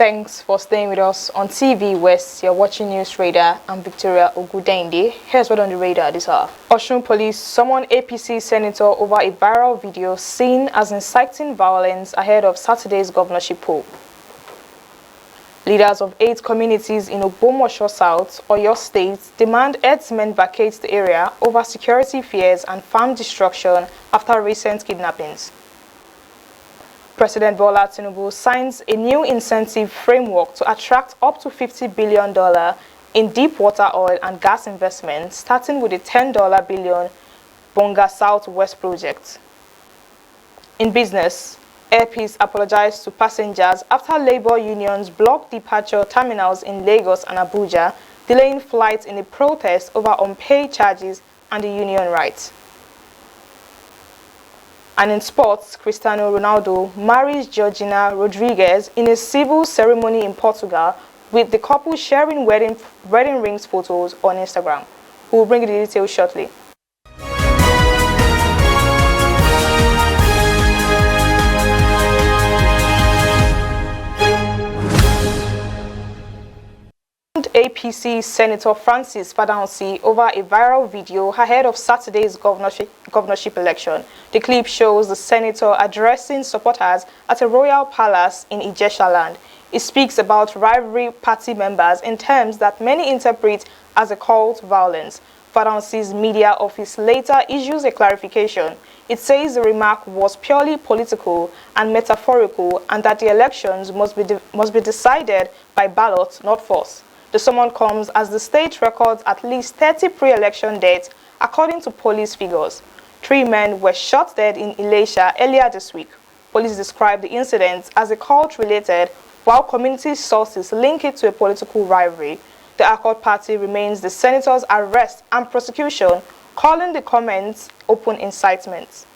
Thanks for staying with us on TVWest. You're watching News Radar. I'm Victoria Ogudende. Here's what on the radar this hour. Osun Police summoned APC Senator over a viral video seen as inciting violence ahead of Saturday's governorship poll. Leaders of 8 communities in Ogbomoso South, Oyo State, demand herdsmen vacate the area over security fears and farm destruction after recent kidnappings. President Bola Tinubu signs a new incentive framework to attract up to $50 billion in deep water oil and gas investments, starting with a $10 billion Bonga South-West project. In business, Air Peace apologized to passengers after labor unions blocked departure terminals in Lagos and Abuja, delaying flights in a protest over unpaid charges and the union rights. And in sports, Cristiano Ronaldo marries Georgina Rodriguez in a civil ceremony in Portugal, with the couple sharing wedding rings photos on Instagram. We'll bring you the details shortly. APC Senator Francis Fadansi over a viral video ahead of Saturday's governorship election. The clip shows the senator addressing supporters at a royal palace in Ijeshaland. It speaks about rivalry party members in terms that many interpret as a call to violence. Fadansi's media office later issues a clarification. It says the remark was purely political and metaphorical, and that the elections must be decided by ballot, not force. The summon comes as the state records at least 30 pre-election deaths, according to police figures. 3 men were shot dead in Elisha earlier this week. Police described the incidents as a cult-related, while community sources link it to a political rivalry. The Accord Party remains the senator's arrest and prosecution, calling the comments open incitement.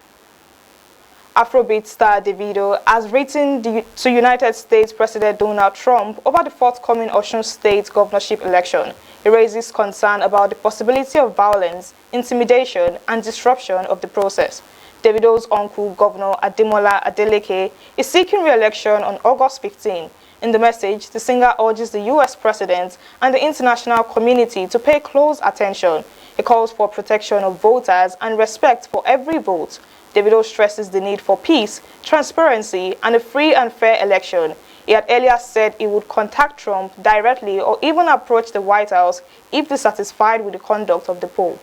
Afrobeat star Davido has written to United States President Donald Trump over the forthcoming Osun State governorship election. He raises concern about the possibility of violence, intimidation, and disruption of the process. Davido's uncle, Governor Ademola Adeleke, is seeking re-election on August 15. In the message, the singer urges the U.S. president and the international community to pay close attention. He calls for protection of voters and respect for every vote. Davido stresses the need for peace, transparency, and a free and fair election. He had earlier said he would contact Trump directly or even approach the White House if dissatisfied with the conduct of the poll.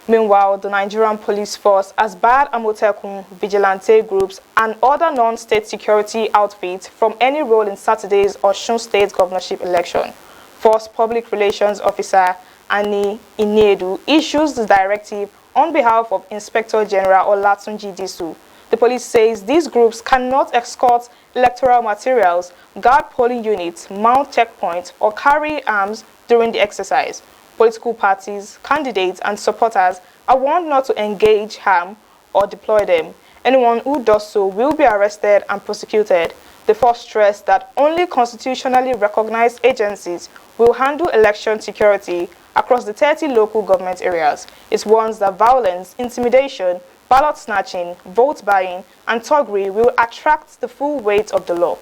Meanwhile, the Nigerian police force has barred Amotekun, vigilante groups, and other non-state security outfits from any role in Saturday's Osun State governorship election. Force Public Relations Officer Ani Iniedu issues the directive on behalf of Inspector General Olatunji Disu. The police says these groups cannot escort electoral materials, guard polling units, mount checkpoints, or carry arms during the exercise. Political parties, candidates, and supporters are warned not to engage, harm, or deploy them. Anyone who does so will be arrested and prosecuted. The force stressed that only constitutionally recognized agencies will handle election security across the 30 local government areas. It warns that violence, intimidation, ballot snatching, vote buying, and thuggery will attract the full weight of the law.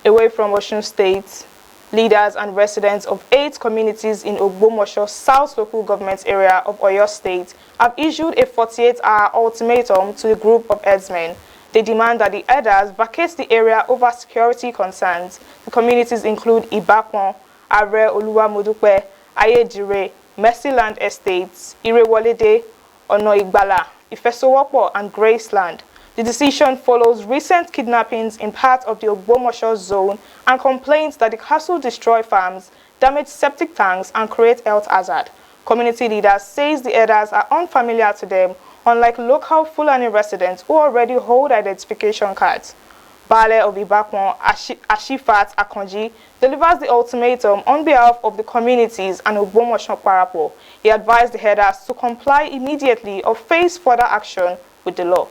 Away from Osun State, leaders and residents of 8 communities in Ogbomoso South local government area of Oyo State have issued a 48-hour ultimatum to a group of herdsmen. They demand that the herders vacate the area over security concerns. The communities include Ibakwan, Are Oluwamodupe, Ayejire, Mercyland Estates, Irewolede, Ono-Igbala, Ifesowopo, and Graceland. The decision follows recent kidnappings in part of the Ogbomoso zone and complaints that the castle destroy farms, damage septic tanks, and create health hazard. Community leaders say the herders are unfamiliar to them, unlike local Fulani residents who already hold identification cards. Baale of Ibakwan, Ashifat Akonji, delivers the ultimatum on behalf of the communities and Ogbomoso Parapo. He advised the herders to comply immediately or face further action with the law.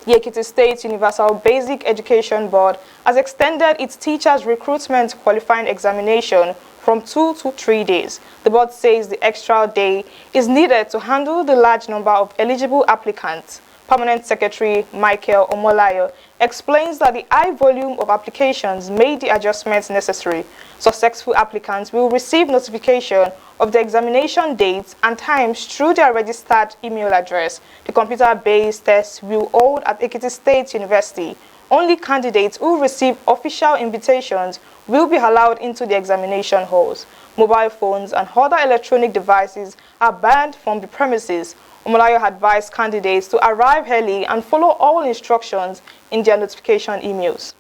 The Ekiti State Universal Basic Education Board has extended its teachers' recruitment qualifying examination from 2 to 3 days. The board says the extra day is needed to handle the large number of eligible applicants. Permanent Secretary Michael Omolayo explains that the high volume of applications made the adjustments necessary. Successful applicants will receive notification of the examination dates and times through their registered email address. The computer-based test will hold at Ekiti State University. Only candidates who receive official invitations will be allowed into the examination halls. Mobile phones and other electronic devices are banned from the premises. Omolayo advised candidates to arrive early and follow all instructions in their notification emails.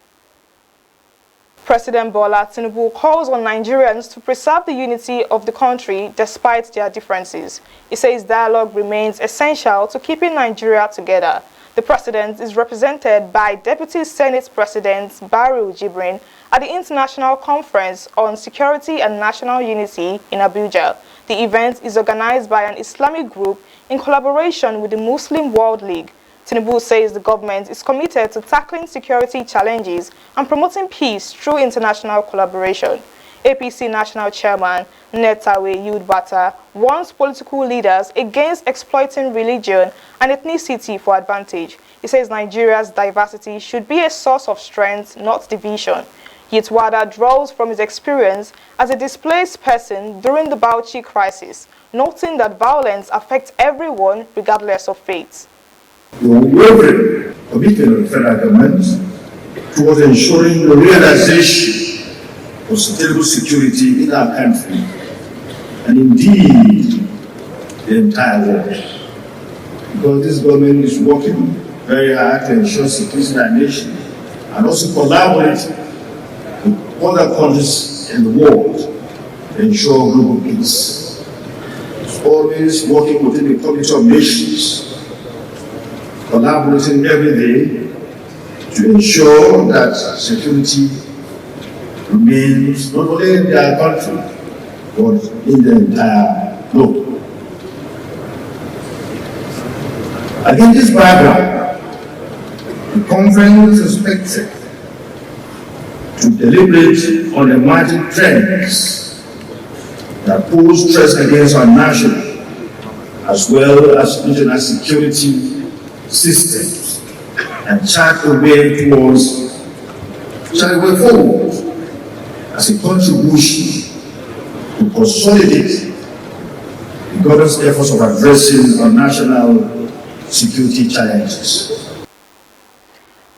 President Bola Tinubu calls on Nigerians to preserve the unity of the country despite their differences. He says dialogue remains essential to keeping Nigeria together. The president is represented by Deputy Senate President Barrow Jibrin at the International Conference on Security and National Unity in Abuja. The event is organized by an Islamic group in collaboration with the Muslim World League. Tinubu says the government is committed to tackling security challenges and promoting peace through international collaboration. APC National Chairman Netawe Yudbata warns political leaders against exploiting religion and ethnicity for advantage. He says Nigeria's diversity should be a source of strength, not division. Yitwada draws from his experience as a displaced person during the Bauchi crisis, noting that violence affects everyone regardless of faith. The unwavering commitment of the federal government towards ensuring the realization of sustainable security in our country and indeed the entire world. Because this government is working very hard to ensure security in our nation and also collaborate with other countries in the world to ensure global peace. It's always working within the community of nations, collaborating every day to ensure that security remains not only in their country, but in the entire globe. Against this background, the conference is expected to deliberate on emerging trends that pose threats against our national as well as regional security systems and chart the way forward as a contribution to consolidate the government's efforts of addressing our national security challenges.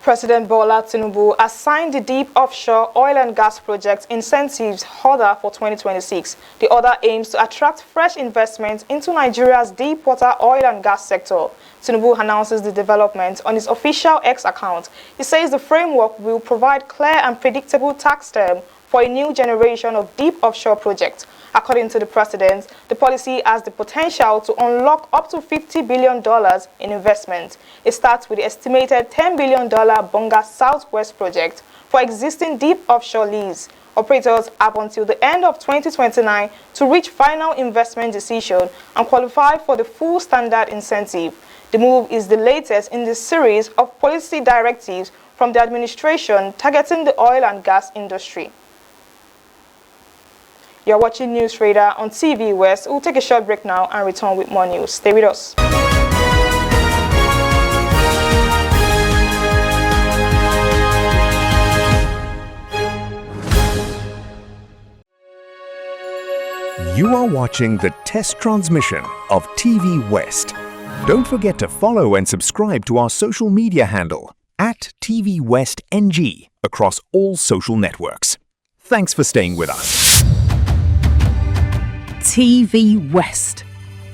President Bola Tinubu has signed the deep offshore oil and gas project incentives order for 2026. The order aims to attract fresh investment into Nigeria's deep water oil and gas sector. Tinubu announces the development on his official X account. He says the framework will provide clear and predictable tax terms for a new generation of deep offshore projects. According to the president, the policy has the potential to unlock up to $50 billion in investment. It starts with the estimated $10 billion Bonga Southwest project for existing deep offshore lease. Operators have until the end of 2029 to reach final investment decision and qualify for the full standard incentive. The move is the latest in the series of policy directives from the administration targeting the oil and gas industry. You're watching News Radar on TV West. We'll take a short break now and return with more news. Stay with us. You are watching the test transmission of TVWest. Don't forget to follow and subscribe to our social media handle at TVWestNG across all social networks. Thanks for staying with us. TV West,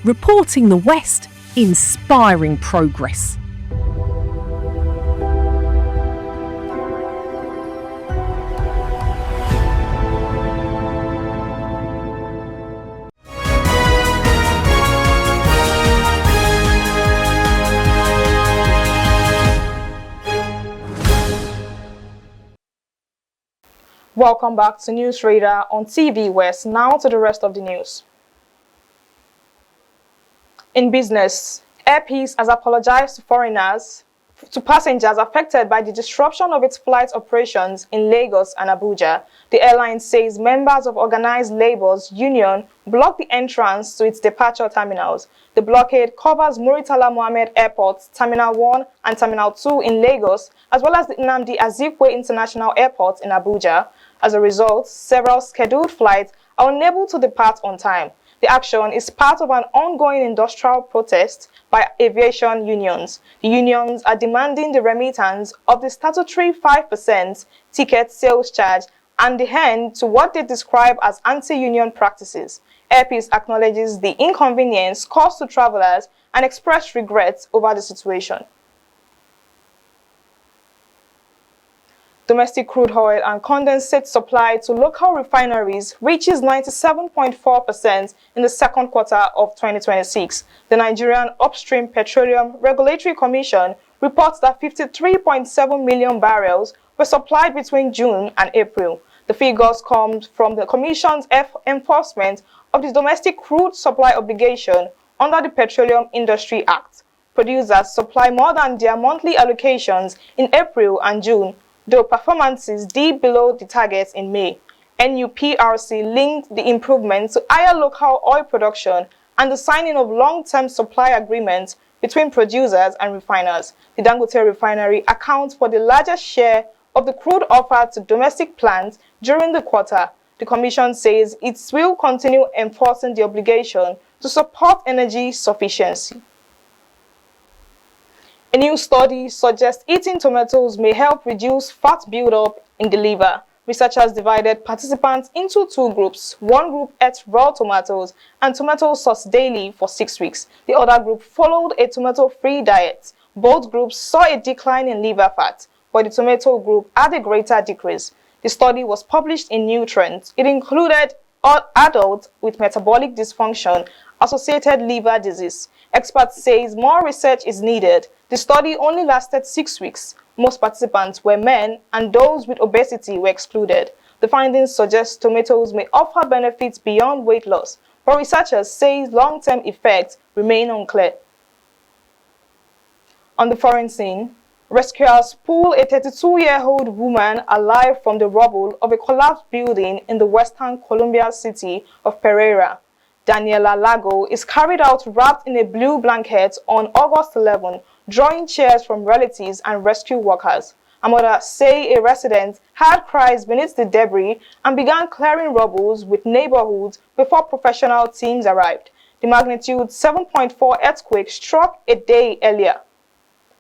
reporting the West, inspiring progress. Welcome back to News Radar on TV West. Now to the rest of the news. In business, Air Peace has apologized to foreigners to passengers affected by the disruption of its flight operations in Lagos and Abuja. The airline says members of Organized Labor's Union blocked the entrance to its departure terminals. The blockade covers Muritala Mohammed Airport, Terminal 1 and Terminal 2 in Lagos, as well as the Nnamdi Azikiwe International Airport in Abuja. As a result, several scheduled flights are unable to depart on time. The action is part of an ongoing industrial protest by aviation unions. The unions are demanding the remittance of the statutory 5% ticket sales charge and the end to what they describe as anti-union practices. Airpeace acknowledges the inconvenience caused to travelers and expressed regrets over the situation. Domestic crude oil and condensate supply to local refineries reaches 97.4% in the second quarter of 2026. The Nigerian Upstream Petroleum Regulatory Commission reports that 53.7 million barrels were supplied between June and April. The figures come from the Commission's enforcement of the domestic crude supply obligation under the Petroleum Industry Act. Producers supply more than their monthly allocations in April and June, though performances dipped below the targets in May. NUPRC linked the improvement to higher local oil production and the signing of long-term supply agreements between producers and refiners. The Dangote refinery accounts for the largest share of the crude offered to domestic plants during the quarter. The Commission says it will continue enforcing the obligation to support energy sufficiency. A new study suggests eating tomatoes may help reduce fat buildup in the liver. Researchers divided participants into two groups. One group ate raw tomatoes and tomato sauce daily for 6 weeks. The other group followed a tomato-free diet. Both groups saw a decline in liver fat, but the tomato group had a greater decrease. The study was published in Nutrients. It included adults with metabolic dysfunction, associated liver disease. Experts say more research is needed. The study only lasted 6 weeks. Most participants were men, and those with obesity were excluded. The findings suggest tomatoes may offer benefits beyond weight loss, but researchers say long-term effects remain unclear. On the foreign scene, rescuers pull a 32-year-old woman alive from the rubble of a collapsed building in the western Colombian city of Pereira. Daniela Lago is carried out wrapped in a blue blanket on August 11, drawing cheers from relatives and rescue workers. A mother say a resident heard cries beneath the debris and began clearing rubble with neighborhoods before professional teams arrived. The magnitude 7.4 earthquake struck a day earlier.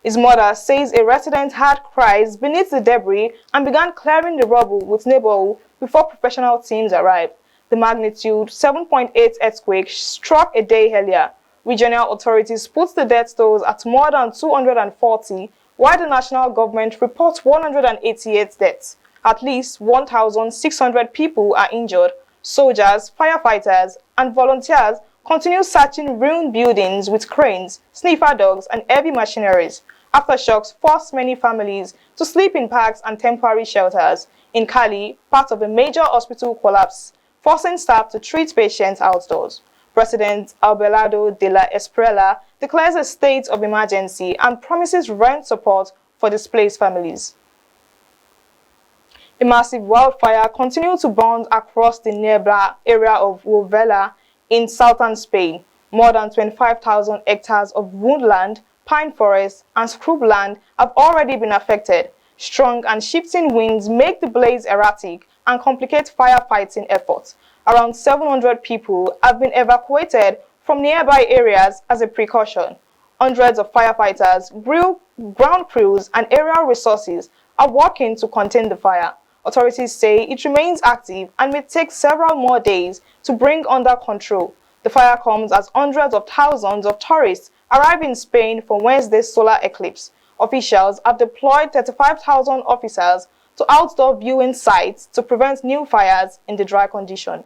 His mother says a resident heard cries beneath the debris and began clearing the rubble with neighborhoods before professional teams arrived. The magnitude 7.8 earthquake struck a day earlier. Regional authorities put the death tolls at more than 240, while the national government reports 188 deaths. At least 1,600 people are injured. Soldiers, firefighters, and volunteers continue searching ruined buildings with cranes, sniffer dogs, and heavy machineries. Aftershocks forced many families to sleep in parks and temporary shelters. In Cali, part of a major hospital collapsed, forcing staff to treat patients outdoors. President Abelardo de la Espriella declares a state of emergency and promises rent support for displaced families. A massive wildfire continued to burn across the nearby area of Huelva in southern Spain. More than 25,000 hectares of woodland, pine forests, and scrubland have already been affected. Strong and shifting winds make the blaze erratic and complicate firefighting efforts. Around 700 people have been evacuated from nearby areas as a precaution. Hundreds of firefighters, ground crews, and aerial resources are working to contain the fire. Authorities say it remains active and may take several more days to bring under control. The fire comes as hundreds of thousands of tourists arrive in Spain for Wednesday's solar eclipse. Officials have deployed 35,000 officers to outdoor viewing sites to prevent new fires in the dry condition.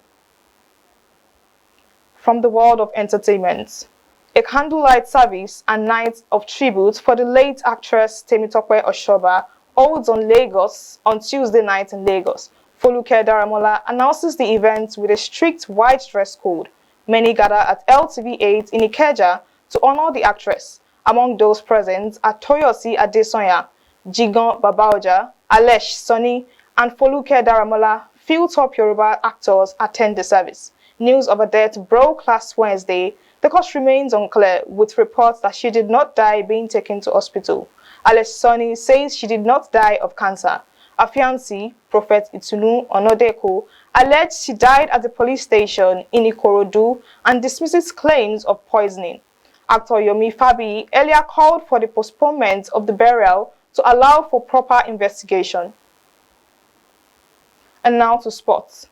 From the world of entertainment, a candlelight service and night of tribute for the late actress Temitope Oshoba holds on Tuesday night in Lagos. Foluke Daramola announces the event with a strict white dress code. Many gather at LTV 8 in Ikeja to honor the actress. Among those present are Toyosi Adesonya, Jigan Babaoja, Alesh Sonny, and Foluke Daramola. Few top Yoruba actors attend the service. News of her death broke last Wednesday. The cause remains unclear, with reports that she did not die being taken to hospital. Alesh Sonny says she did not die of cancer. Her fiancé, Prophet Itunu Onodeko, alleged she died at the police station in Ikorodu and dismisses claims of poisoning. Actor Yomi Fabi earlier called for the postponement of the burial to allow for proper investigation. And now to sports.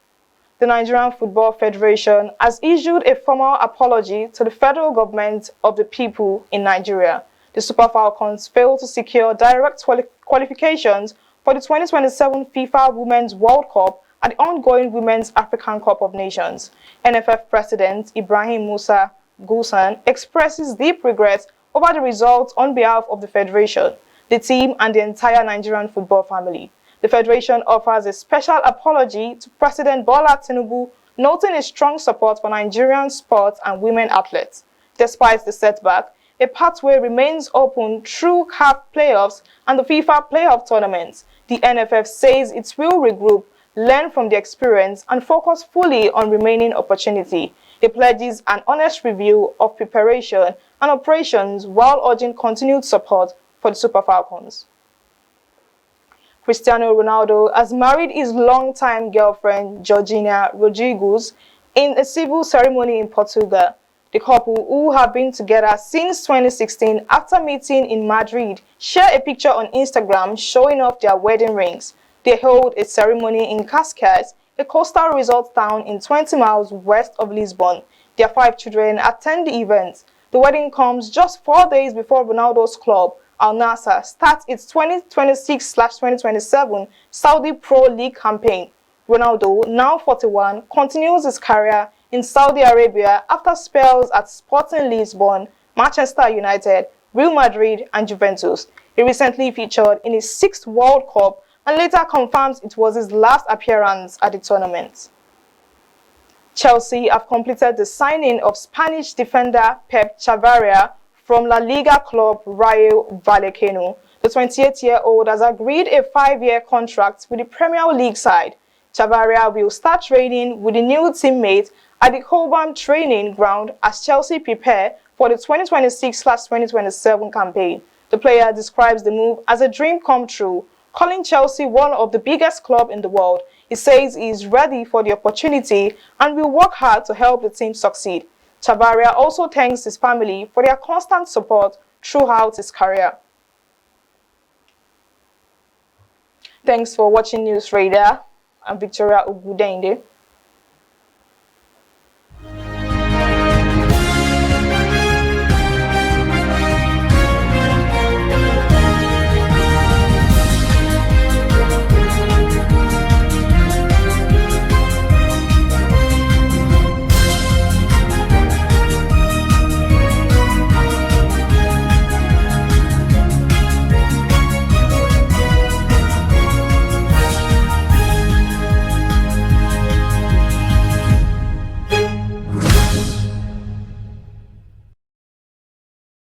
The Nigerian Football Federation has issued a formal apology to the federal government of the people in Nigeria. The Super Falcons failed to secure direct qualifications for the 2027 FIFA Women's World Cup at the ongoing Women's African Cup of Nations. NFF President Ibrahim Musa Gulsan expresses deep regret over the results on behalf of the Federation, the team, and the entire Nigerian football family. The Federation offers a special apology to President Bola Tinubu, noting his strong support for Nigerian sports and women athletes. Despite the setback, a pathway remains open through CAF playoffs and the FIFA playoff tournaments. The NFF says it will regroup, learn from the experience, and focus fully on remaining opportunity. It pledges an honest review of preparation and operations while urging continued support for the Super Falcons. Cristiano Ronaldo has married his longtime girlfriend, Georgina Rodriguez, in a civil ceremony in Portugal. The couple, who have been together since 2016 after meeting in Madrid, share a picture on Instagram showing off their wedding rings. They held a ceremony in Cascais, a coastal resort town in 20 miles west of Lisbon. Their 5 children attend the event. The wedding comes just 4 days before Ronaldo's club, Al Nassr, starts its 2026/2027 Saudi Pro League campaign. Ronaldo, now 41, continues his career in Saudi Arabia after spells at Sporting Lisbon, Manchester United, Real Madrid, and Juventus. He recently featured in his 6th World Cup and later confirms it was his last appearance at the tournament. Chelsea have completed the signing of Spanish defender Pep Chavarria from La Liga club Rayo Vallecano. The 28-year-old has agreed a 5-year contract with the Premier League side. Chavarria will start training with the new teammate at the Cobham training ground as Chelsea prepare for the 2026/2027 campaign. The player describes the move as a dream come true, calling Chelsea one of the biggest clubs in the world. He says he is ready for the opportunity and will work hard to help the team succeed. Chavarria also thanks his family for their constant support throughout his career. Thanks for watching News Radar. I'm Victoria Ogudende.